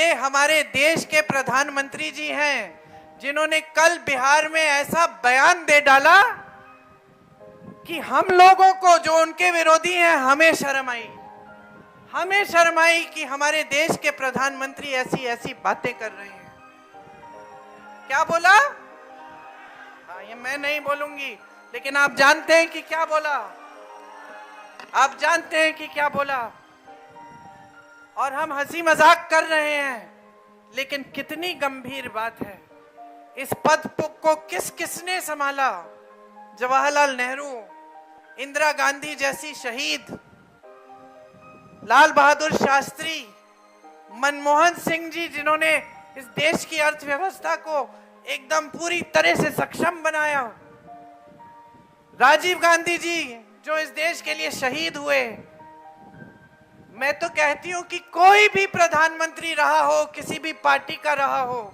ये हमारे देश के प्रधानमंत्री जी हैं जिन्होंने कल बिहार में ऐसा बयान दे डाला कि हम लोगों को, जो उनके विरोधी हैं, हमें शर्म आई कि हमारे देश के प्रधानमंत्री ऐसी ऐसी बातें कर रहे हैं। क्या बोला? हाँ, ये मैं नहीं बोलूंगी, लेकिन आप जानते हैं कि क्या बोला। आप जानते हैं कि क्या बोला। और हम हंसी मजाक कर रहे हैं, लेकिन कितनी गंभीर बात है। इस पद को किसने संभाला? जवाहरलाल नेहरू, इंदिरा गांधी जैसी शहीद, लाल बहादुर शास्त्री, मनमोहन सिंह जी जिन्होंने इस देश की अर्थव्यवस्था को एकदम पूरी तरह से सक्षम बनाया, राजीव गांधी जी जो इस देश के लिए शहीद हुए। मैं तो कहती हूं कि कोई भी प्रधानमंत्री रहा हो, किसी भी पार्टी का रहा हो,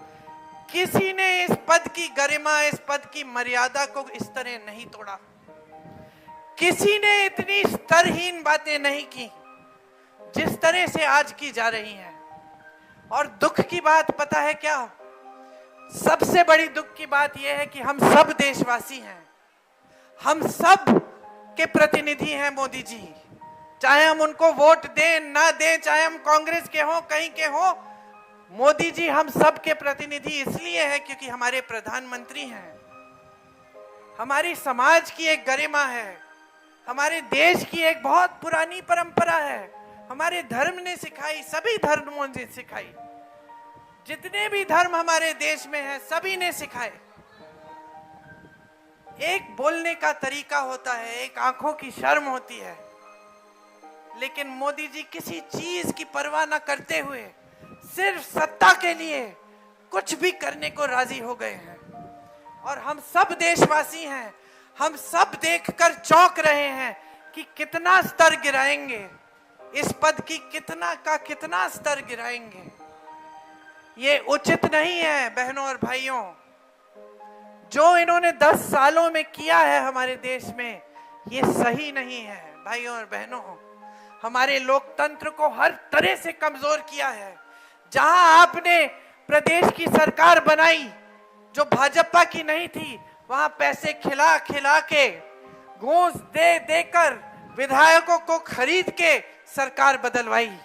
किसी ने इस पद की गरिमा, इस पद की मर्यादा को इस तरह नहीं तोड़ा। किसी ने इतनी स्तरहीन बातें नहीं की जिस तरह से आज की जा रही हैं। और दुख की बात पता है क्या? सबसे बड़ी दुख की बात यह है कि हम सब देशवासी हैं, हम सब के प्रतिनिधि हैं मोदी जी। चाहे हम उनको वोट दें ना दें, चाहे हम कांग्रेस के हों, कहीं के हों, मोदी जी हम सब के प्रतिनिधि इसलिए हैं क्योंकि हमारे प्रधानमंत्री हैं। हमारी समाज की एक गरिमा है, हमारे देश की एक बहुत पुरानी परंपरा है, हमारे धर्म ने सिखाई, सभी धर्मों ने सिखाई, जितने भी धर्म हमारे देश में हैं सभी ने सिखाए। एक बोलने का तरीका होता है, एक आंखों की शर्म होती है, लेकिन मोदी जी किसी चीज की परवाह न करते हुए सिर्फ सत्ता के लिए कुछ भी करने को राजी हो गए हैं। और हम सब देशवासी हैं, हम सब देखकर चौंक रहे हैं कि कितना स्तर गिराएंगे, इस पद की कितना स्तर गिराएंगे। ये उचित नहीं है बहनों और भाइयों। जो इन्होंने 10 सालों में किया है हमारे देश में, ये सही नहीं है भाइयों और बहनों। हमारे लोकतंत्र को हर तरह से कमजोर किया है। जहां आपने प्रदेश की सरकार बनाई जो भाजपा की नहीं थी, वहां पैसे खिला खिला के, घूस दे देकर विधायकों को खरीद के सरकार बदलवाई।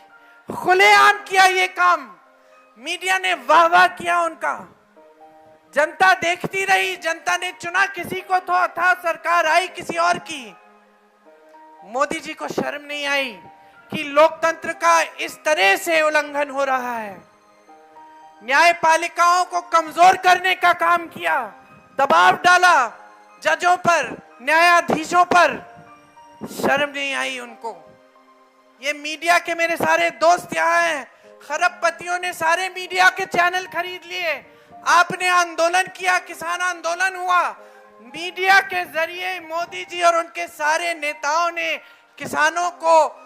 खुलेआम किया ये काम, मीडिया ने वाह वाह किया उनका, जनता देखती रही। जनता ने चुना किसी को तो था, सरकार आई किसी और की। मोदी जी को शर्म नहीं आई कि लोकतंत्र का इस तरह से उल्लंघन हो रहा है। न्यायपालिकाओं को कमजोर करने का काम किया, दबाव डाला जजों पर, न्यायाधीशों पर। शर्म नहीं आई उनको। ये मीडिया के मेरे सारे दोस्त यहाँ हैं, खरबपतियों ने सारे मीडिया के चैनल खरीद लिए। आपने आंदोलन किया, किसान आंदोलन हुआ, मीडिया के जरिए मोदी जी और उनके सारे नेताओं ने किसानों को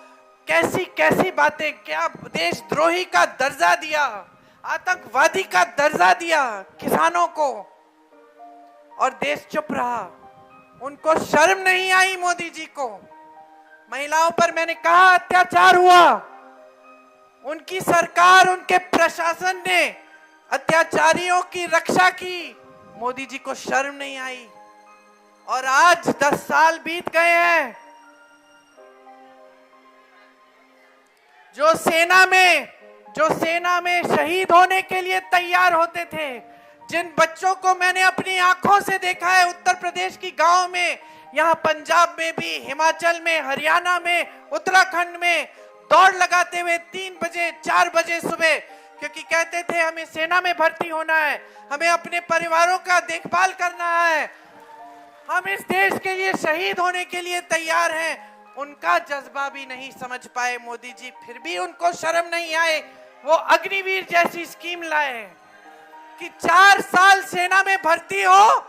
कैसी कैसी बातें, क्या देशद्रोही का दर्जा दिया, आतंकवादी का दर्जा दिया किसानों को, और देश चुप रहा। उनको शर्म नहीं आई मोदी जी को। महिलाओं पर मैंने कहा अत्याचार हुआ, उनकी सरकार, उनके प्रशासन ने अत्याचारियों की रक्षा की, मोदी जी को शर्म नहीं आई। और आज 10 साल बीत गए हैं। जो सेना में शहीद होने के लिए तैयार होते थे, जिन बच्चों को मैंने अपनी आंखों से देखा है उत्तर प्रदेश की गांव में, यहाँ पंजाब में भी, हिमाचल में, हरियाणा में, उत्तराखंड में दौड़ लगाते हुए 3 बजे 4 बजे सुबह, क्योंकि कहते थे हमें सेना में भर्ती होना है, हमें अपने परिवारों का देखभाल करना है, हम इस देश के लिए शहीद होने के लिए तैयार हैं। उनका जज्बा भी नहीं समझ पाए मोदी जी, फिर भी उनको शर्म नहीं आए। वो अग्निवीर जैसी स्कीम लाए कि 4 साल सेना में भर्ती हो,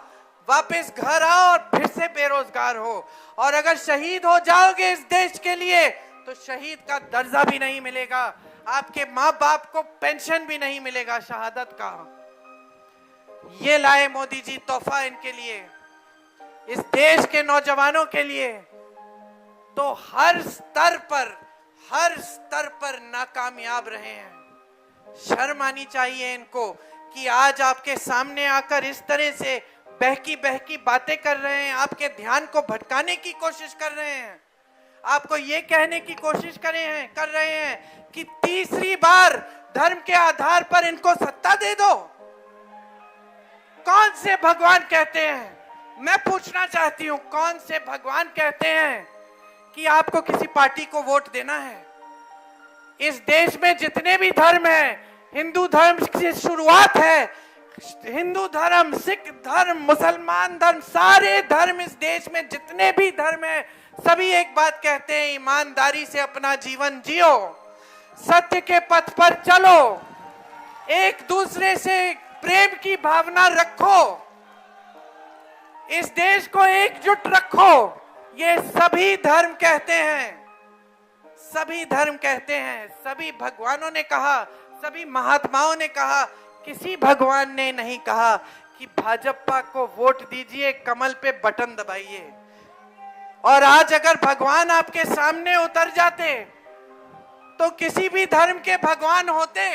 वापस घर आओ और फिर से बेरोजगार हो, और अगर शहीद हो जाओगे इस देश के लिए तो शहीद का दर्जा भी नहीं मिलेगा, आपके माँ बाप को पेंशन भी नहीं मिलेगा शहादत का। ये लाए मोदी जी तोहफा इनके लिए, इस देश के नौजवानों के लिए। तो हर स्तर पर नाकामयाब रहे हैं। शर्म आनी चाहिए इनको कि आज आपके सामने आकर इस तरह से बहकी बहकी बातें कर रहे हैं, आपके ध्यान को भटकाने की कोशिश कर रहे हैं, आपको ये कहने की कोशिश कर रहे हैं कि तीसरी बार धर्म के आधार पर इनको सत्ता दे दो। कौन से भगवान कहते हैं, मैं पूछना चाहती हूं, कौन से भगवान कहते हैं कि आपको किसी पार्टी को वोट देना है? इस देश में जितने भी धर्म हैं, हिंदू धर्म से शुरुआत है, हिंदू धर्म, सिख धर्म, मुसलमान धर्म, सारे धर्म इस देश में जितने भी धर्म हैं, सभी एक बात कहते हैं, ईमानदारी से अपना जीवन जियो, सत्य के पथ पर चलो, एक दूसरे से प्रेम की भावना रखो, इस देश को एकजुट रखो। ये सभी धर्म कहते हैं, सभी धर्म कहते हैं, सभी भगवानों ने कहा, सभी महात्माओं ने कहा। किसी भगवान ने नहीं कहा कि भाजपा को वोट दीजिए, कमल पे बटन दबाइए। और आज अगर भगवान आपके सामने उतर जाते, तो किसी भी धर्म के भगवान होते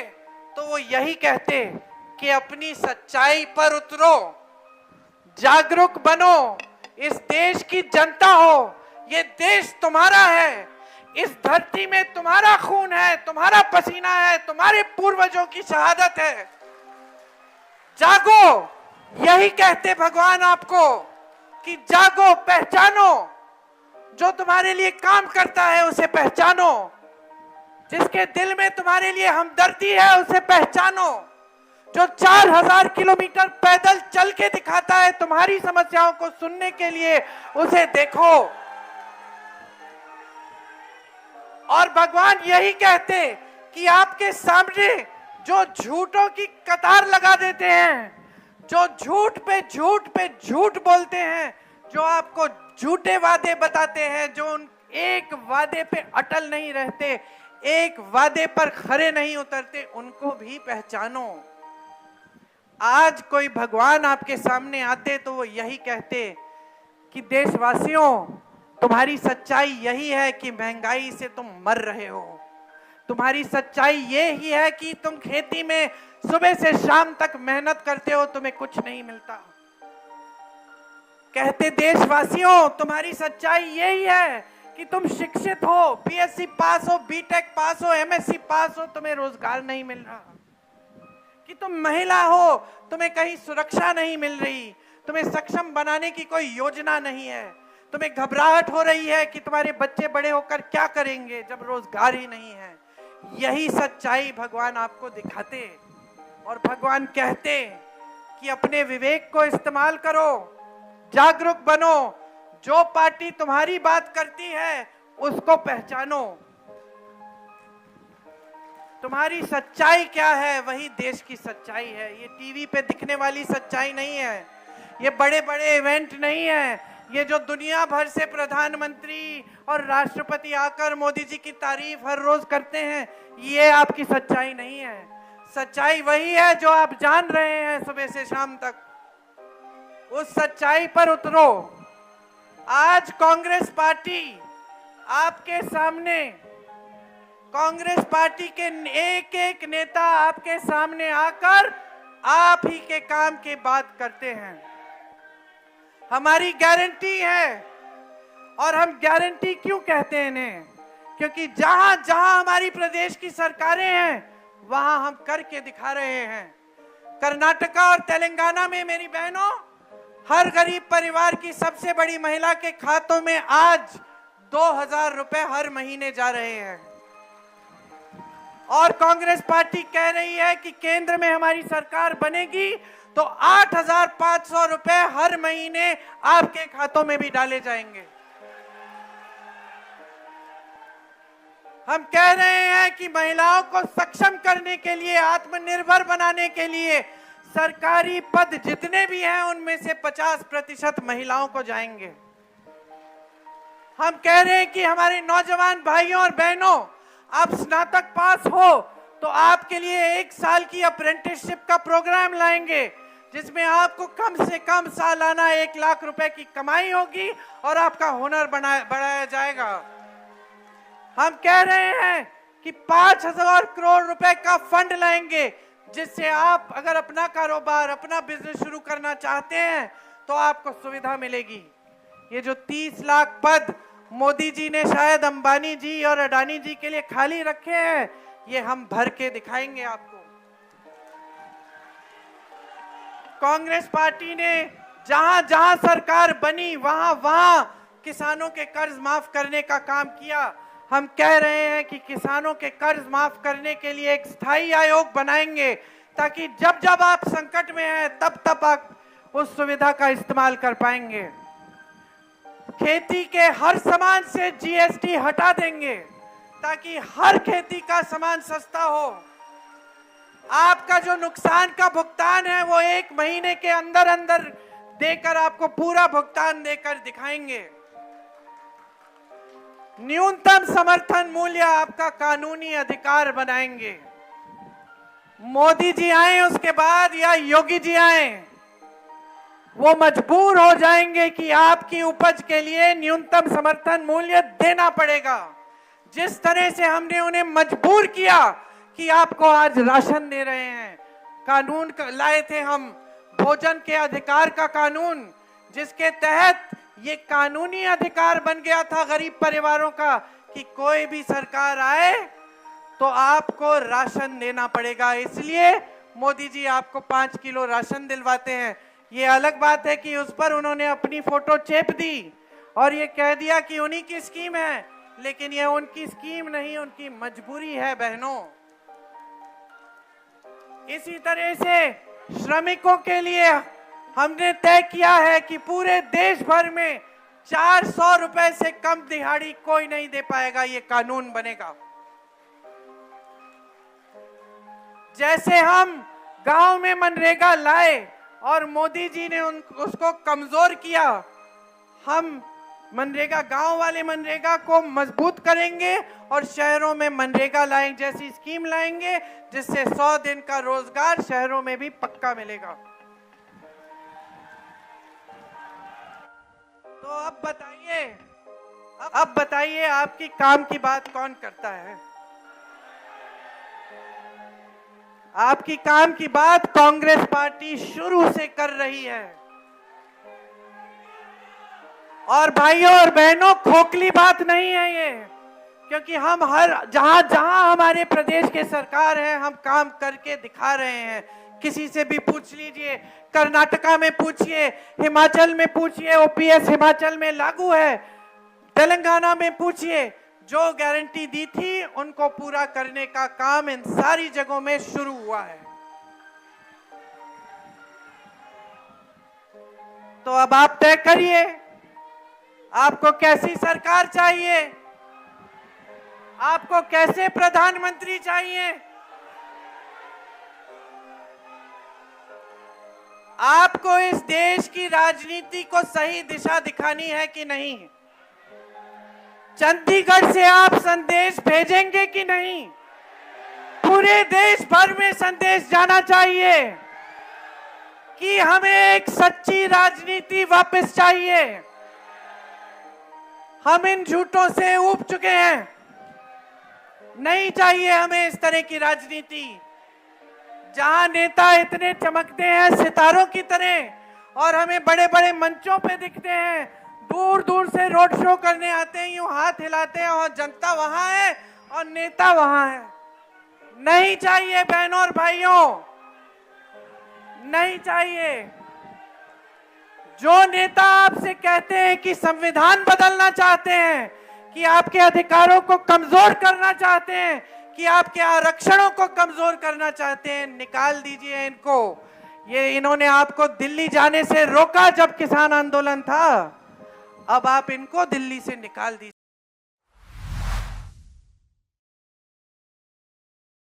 तो वो यही कहते कि अपनी सच्चाई पर उतरो, जागरूक बनो, इस देश की जनता हो, ये देश तुम्हारा है, इस धरती में तुम्हारा खून है, तुम्हारा पसीना है, तुम्हारे पूर्वजों की शहादत है, जागो। यही कहते भगवान आपको कि जागो, पहचानो, जो तुम्हारे लिए काम करता है उसे पहचानो, जिसके दिल में तुम्हारे लिए हमदर्दी है उसे पहचानो, जो 4000 किलोमीटर पैदल चल के दिखाता है तुम्हारी समस्याओं को सुनने के लिए, उसे देखो। और भगवान यही कहते कि आपके सामने जो झूठों की कतार लगा देते हैं, जो झूठ पे झूठ बोलते हैं, जो आपको झूठे वादे बताते हैं, जो उन एक वादे पे अटल नहीं रहते, एक वादे पर खरे नहीं उतरते, उनको भी पहचानो। आज कोई भगवान आपके सामने आते तो वो यही कहते कि देशवासियों, तुम्हारी सच्चाई यही है कि महंगाई से तुम मर रहे हो, तुम्हारी सच्चाई ये ही है कि तुम खेती में सुबह से शाम तक मेहनत करते हो, तुम्हें कुछ नहीं मिलता। कहते देशवासियों, तुम्हारी सच्चाई यही है कि तुम शिक्षित हो, बीएससी पास हो, बीटेक पास हो, एमएससी पास हो, तुम्हें रोजगार नहीं मिल रहा, कि तुम महिला हो, तुम्हें कहीं सुरक्षा नहीं मिल रही, तुम्हें सक्षम बनाने की कोई योजना नहीं है, तुम्हें घबराहट हो रही है कि तुम्हारे बच्चे बड़े होकर क्या करेंगे जब रोजगार ही नहीं है। यही सच्चाई भगवान आपको दिखाते और भगवान कहते कि अपने विवेक को इस्तेमाल करो, जागरूक बनो, जो पार्टी तुम्हारी बात करती है उसको पहचानो, तुम्हारी सच्चाई क्या है वही देश की सच्चाई है। ये टीवी पे दिखने वाली सच्चाई नहीं है, ये बड़े बड़े इवेंट नहीं है, ये जो दुनिया भर से प्रधानमंत्री और राष्ट्रपति आकर मोदी जी की तारीफ हर रोज करते हैं, ये आपकी सच्चाई नहीं है। सच्चाई वही है जो आप जान रहे हैं सुबह से शाम तक, उस सच्चाई पर उतरो। आज कांग्रेस पार्टी आपके सामने, कांग्रेस पार्टी के एक एक नेता आपके सामने आकर आप ही के काम की बात करते हैं। हमारी गारंटी है, और हम गारंटी क्यों कहते हैं इन्हें, क्योंकि जहां जहां हमारी प्रदेश की सरकारें हैं वहां हम करके दिखा रहे हैं। कर्नाटका और तेलंगाना में मेरी बहनों, हर गरीब परिवार की सबसे बड़ी महिला के खातों में आज 2000 रुपए हर महीने जा रहे हैं। और कांग्रेस पार्टी कह रही है कि केंद्र में हमारी सरकार बनेगी तो 8500 रुपए हर महीने आपके खातों में भी डाले जाएंगे। हम कह रहे हैं कि महिलाओं को सक्षम करने के लिए, आत्मनिर्भर बनाने के लिए सरकारी पद जितने भी हैं उनमें से 50% महिलाओं को जाएंगे। हम कह रहे हैं कि हमारे नौजवान भाइयों और बहनों, आप स्नातक पास हो तो आपके लिए 1 साल की अप्रेंटिसशिप का प्रोग्राम लाएंगे, जिसमें आपको कम से कम सालाना 1 लाख रुपए की कमाई होगी और आपका हुनर बढ़ाया जाएगा। हम कह रहे हैं कि 5,000 करोड़ रुपए का फंड लाएंगे, जिससे आप अगर अपना कारोबार, अपना बिजनेस शुरू करना चाहते हैं तो आपको सुविधा मिलेगी। ये जो 30 लाख पद मोदी जी ने शायद अंबानी जी और अडानी जी के लिए खाली रखे हैं, ये हम भर के दिखाएंगे आपको। कांग्रेस पार्टी ने जहां जहां सरकार बनी वहां वहां किसानों के कर्ज माफ करने का काम किया। हम कह रहे हैं कि किसानों के कर्ज माफ करने के लिए एक स्थायी आयोग बनाएंगे, ताकि जब जब आप संकट में हैं तब तब आप उस सुविधा का इस्तेमाल कर पाएंगे। खेती के हर सामान से जीएसटी हटा देंगे, ताकि हर खेती का सामान सस्ता हो। आपका जो नुकसान का भुगतान है वो 1 महीने के अंदर अंदर देकर आपको पूरा भुगतान देकर दिखाएंगे। न्यूनतम समर्थन मूल्य आपका कानूनी अधिकार बनाएंगे। मोदी जी आए उसके बाद या योगी जी आए, वो मजबूर हो जाएंगे कि आपकी उपज के लिए न्यूनतम समर्थन मूल्य देना पड़ेगा। जिस तरह से हमने उन्हें मजबूर किया कि आपको आज राशन दे रहे हैं। कानून लाए थे हम, भोजन के अधिकार का कानून, जिसके तहत ये कानूनी अधिकार बन गया था गरीब परिवारों का कि कोई भी सरकार आए तो आपको राशन देना पड़ेगा। इसलिए मोदी जी आपको 5 किलो राशन दिलवाते हैं। ये अलग बात है कि उस पर उन्होंने अपनी फोटो चेप दी और ये कह दिया कि उन्हीं की स्कीम है, लेकिन ये उनकी स्कीम नहीं, उनकी मजबूरी है बहनों। इसी तरह से श्रमिकों के लिए हमने तय किया है कि पूरे देश भर में 400 रुपए से कम दिहाड़ी कोई नहीं दे पाएगा। ये कानून बनेगा। जैसे हम गांव में मनरेगा लाए और मोदी जी ने उसको कमजोर किया, हम मनरेगा, गांव वाले मनरेगा को मजबूत करेंगे और शहरों में मनरेगा लाएंगे जैसी स्कीम लाएंगे, जिससे 100 दिन का रोजगार शहरों में भी पक्का मिलेगा। तो अब बताइए आपकी काम की बात कौन करता है? आपकी काम की बात कांग्रेस पार्टी शुरू से कर रही है। और भाइयों और बहनों, खोखली बात नहीं है ये, क्योंकि हम हर जहां जहां हमारे प्रदेश के सरकार है हम काम करके दिखा रहे हैं। किसी से भी पूछ लीजिए, कर्नाटका में पूछिए, हिमाचल में पूछिए, ओपीएस हिमाचल में लागू है, तेलंगाना में पूछिए, जो गारंटी दी थी उनको पूरा करने का काम इन सारी जगहों में शुरू हुआ है। तो अब आप तय करिए, आपको कैसी सरकार चाहिए, आपको कैसे प्रधानमंत्री चाहिए, आपको इस देश की राजनीति को सही दिशा दिखानी है कि नहीं? चंडीगढ़ से आप संदेश भेजेंगे कि नहीं? पूरे देश भर में संदेश जाना चाहिए कि हमें एक सच्ची राजनीति वापस चाहिए। हम इन झूठों से ऊब चुके हैं, नहीं चाहिए हमें इस तरह की राजनीति जहां नेता इतने चमकते हैं सितारों की तरह और हमें बड़े बड़े मंचों पे दिखते हैं, दूर दूर से रोड शो करने आते हैं, यूं हाथ हिलाते हैं और जनता वहां है और नेता वहां है। नहीं चाहिए बहनों और भाइयों, नहीं चाहिए। जो नेता आपसे कहते हैं कि संविधान बदलना चाहते हैं, कि आपके अधिकारों को कमजोर करना चाहते हैं, कि आपके आरक्षणों को कमजोर करना चाहते हैं, निकाल दीजिए इनको। ये इन्होंने आपको दिल्ली जाने से रोका जब किसान आंदोलन था, अब आप इनको दिल्ली से निकाल दीजिए।